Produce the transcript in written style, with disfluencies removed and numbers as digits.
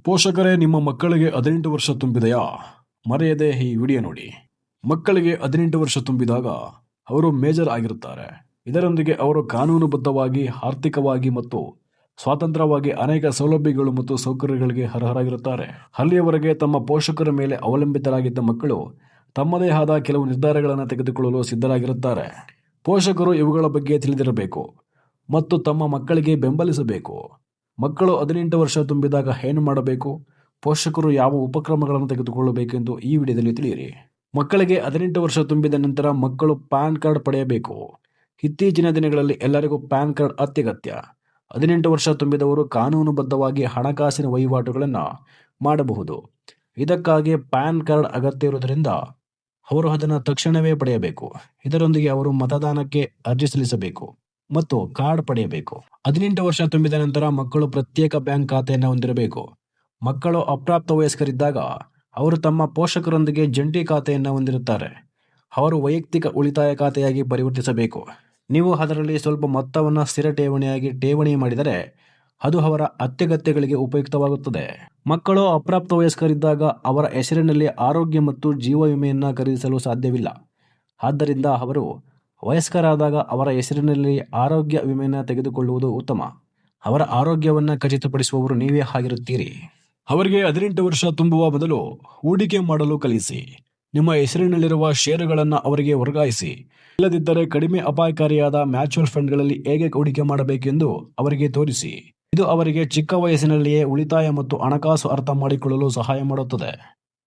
ಪೋಷಕರೇ, ನಿಮ್ಮ ಮಕ್ಕಳಿಗೆ 18 ವರ್ಷ ತುಂಬಿದೆಯಾ? ಮರೆಯದೆ ಈ ವಿಡಿಯೋ ನೋಡಿ. ಮಕ್ಕಳಿಗೆ 18 ವರ್ಷ ತುಂಬಿದಾಗ ಅವರು ಮೇಜರ್ ಆಗಿರುತ್ತಾರೆ. ಇದರೊಂದಿಗೆ ಅವರು ಕಾನೂನುಬದ್ಧವಾಗಿ, ಆರ್ಥಿಕವಾಗಿ ಮತ್ತು ಸ್ವಾತಂತ್ರ್ಯವಾಗಿ ಅನೇಕ ಸೌಲಭ್ಯಗಳು ಮತ್ತು ಸೌಕರ್ಯಗಳಿಗೆ ಅರ್ಹರಾಗಿರುತ್ತಾರೆ. ಅಲ್ಲಿಯವರೆಗೆ ತಮ್ಮ ಪೋಷಕರ ಮೇಲೆ ಅವಲಂಬಿತರಾಗಿದ್ದ ಮಕ್ಕಳು ತಮ್ಮದೇ ಆದ ಕೆಲವು ನಿರ್ಧಾರಗಳನ್ನು ತೆಗೆದುಕೊಳ್ಳಲು ಸಿದ್ಧರಾಗಿರುತ್ತಾರೆ. ಪೋಷಕರು ಇವುಗಳ ಬಗ್ಗೆ ತಿಳಿದಿರಬೇಕು ಮತ್ತು ತಮ್ಮ ಮಕ್ಕಳಿಗೆ ಬೆಂಬಲಿಸಬೇಕು. ಮಕ್ಕಳು 18 ವರ್ಷ ತುಂಬಿದಾಗ ಏನು ಮಾಡಬೇಕು? ಪೋಷಕರು ಯಾವ ಉಪಕ್ರಮಗಳನ್ನು ತೆಗೆದುಕೊಳ್ಳಬೇಕೆಂದು ಈ ವಿಡಿಯೋದಲ್ಲಿ ತಿಳಿಯಿರಿ. ಮಕ್ಕಳಿಗೆ 18 ವರ್ಷ ತುಂಬಿದ ನಂತರ ಮಕ್ಕಳು ಪ್ಯಾನ್ ಕಾರ್ಡ್ ಪಡೆಯಬೇಕು. ಇತ್ತೀಚಿನ ದಿನಗಳಲ್ಲಿ ಎಲ್ಲರಿಗೂ ಪ್ಯಾನ್ ಕಾರ್ಡ್ ಅತ್ಯಗತ್ಯ. 18 ವರ್ಷ ತುಂಬಿದವರು ಕಾನೂನುಬದ್ಧವಾಗಿ ಹಣಕಾಸಿನ ವಹಿವಾಟುಗಳನ್ನು ಮಾಡಬಹುದು. ಇದಕ್ಕಾಗಿ ಪ್ಯಾನ್ ಕಾರ್ಡ್ ಅಗತ್ಯ ಇರುವುದರಿಂದ ಅವರು ಅದನ್ನು ತಕ್ಷಣವೇ ಪಡೆಯಬೇಕು. ಇದರೊಂದಿಗೆ ಅವರು ಮತದಾನಕ್ಕೆ ಅರ್ಜಿ ಸಲ್ಲಿಸಬೇಕು ಮತ್ತು ಕಾರ್ಡ್ ಪಡೆಯಬೇಕು. 18 ವರ್ಷ ತುಂಬಿದ ನಂತರ ಮಕ್ಕಳು ಪ್ರತ್ಯೇಕ ಬ್ಯಾಂಕ್ ಖಾತೆಯನ್ನು ಹೊಂದಿರಬೇಕು. ಮಕ್ಕಳು ಅಪ್ರಾಪ್ತ ವಯಸ್ಕರಿದ್ದಾಗ ಅವರು ತಮ್ಮ ಪೋಷಕರೊಂದಿಗೆ ಜಂಟಿ ಖಾತೆಯನ್ನು ಹೊಂದಿರುತ್ತಾರೆ. ಅವರು ವೈಯಕ್ತಿಕ ಉಳಿತಾಯ ಖಾತೆಯಾಗಿ ಪರಿವರ್ತಿಸಬೇಕು. ನೀವು ಅದರಲ್ಲಿ ಸ್ವಲ್ಪ ಮೊತ್ತವನ್ನು ಸ್ಥಿರ ಠೇವಣಿ ಮಾಡಿದರೆ ಅದು ಅವರ ಅತ್ಯಗತ್ಯಗಳಿಗೆ ಉಪಯುಕ್ತವಾಗುತ್ತದೆ. ಮಕ್ಕಳು ಅಪ್ರಾಪ್ತ ವಯಸ್ಕರಿದ್ದಾಗ ಅವರ ಹೆಸರಿನಲ್ಲಿ ಆರೋಗ್ಯ ಮತ್ತು ಜೀವ ವಿಮೆಯನ್ನು ಖರೀದಿಸಲು ಸಾಧ್ಯವಿಲ್ಲ. ಆದ್ದರಿಂದ ಅವರು ವಯಸ್ಕರಾದಾಗ ಅವರ ಹೆಸರಿನಲ್ಲಿ ಆರೋಗ್ಯ ವಿಮೆಯನ್ನು ತೆಗೆದುಕೊಳ್ಳುವುದು ಉತ್ತಮ. ಅವರ ಆರೋಗ್ಯವನ್ನು ಖಚಿತಪಡಿಸುವವರು ನೀವೇ ಆಗಿರುತ್ತೀರಿ. ಅವರಿಗೆ 18 ವರ್ಷ ತುಂಬುವ ಮೊದಲು ಹೂಡಿಕೆ ಮಾಡಲು ಕಲಿಸಿ. ನಿಮ್ಮ ಹೆಸರಿನಲ್ಲಿರುವ ಷೇರುಗಳನ್ನು ಅವರಿಗೆ ವರ್ಗಾಯಿಸಿ. ಇಲ್ಲದಿದ್ದರೆ ಕಡಿಮೆ ಅಪಾಯಕಾರಿಯಾದ ಮ್ಯೂಚುವಲ್ ಫಂಡ್ಗಳಲ್ಲಿ ಹೇಗೆ ಹೂಡಿಕೆ ಮಾಡಬೇಕೆಂದು ಅವರಿಗೆ ತೋರಿಸಿ. ಇದು ಅವರಿಗೆ ಚಿಕ್ಕ ವಯಸ್ಸಿನಲ್ಲಿಯೇ ಉಳಿತಾಯ ಮತ್ತು ಹಣಕಾಸು ಅರ್ಥ ಮಾಡಿಕೊಳ್ಳಲು ಸಹಾಯ ಮಾಡುತ್ತದೆ.